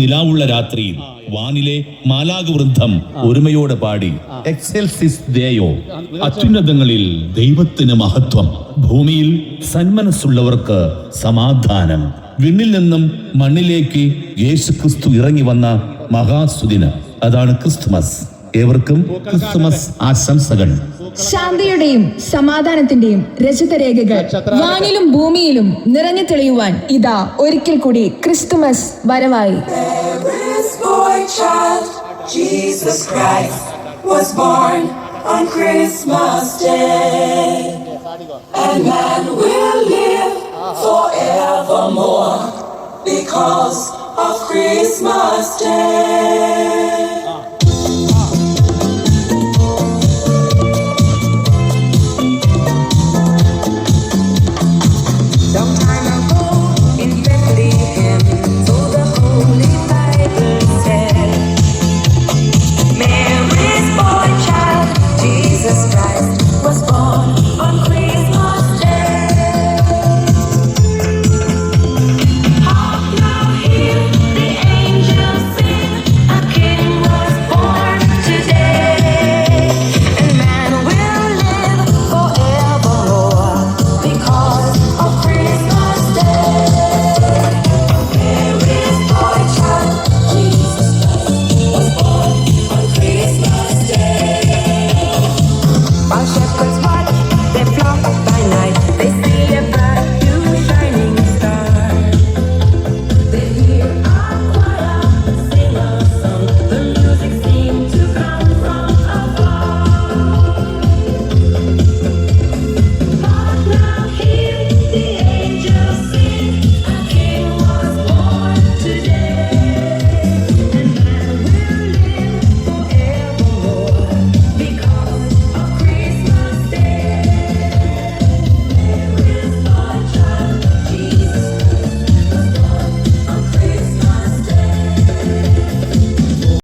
നിലാവുള്ള രാത്രിയിൽ വാനിലെ മാലാകവൃന്ദം ഒരുമയോടെ പാടി എക്സെൽസിസ് ദേയോ, അത്യുന്നതങ്ങളിൽ ദൈവത്തിന് മഹത്വം, ഭൂമിയിൽ സന്മനസ്സുള്ളവർക്ക് സമാധാനം. വിണ്ണിൽ നിന്നും മണ്ണിലേക്ക് യേശുക്രിസ്തു ഇറങ്ങി വന്ന മഹാസുദിനം, അതാണ് ക്രിസ്തുമസ്. ഏവർക്കും ക്രിസ്തുമസ് ആശംസകൾ. ശാന്തിയുടെയും സമാധാനത്തിന്റെയും രചിതരേഖകൾ വാനിലും ഭൂമിയിലും നിറഞ്ഞു തെളിയുവാൻ ഇതാ ഒരിക്കൽ കൂടി ക്രിസ്തുമസ് വരവായി. Jesus Christ was born on Christmas Day, and man will live forevermore because of Christmas Day.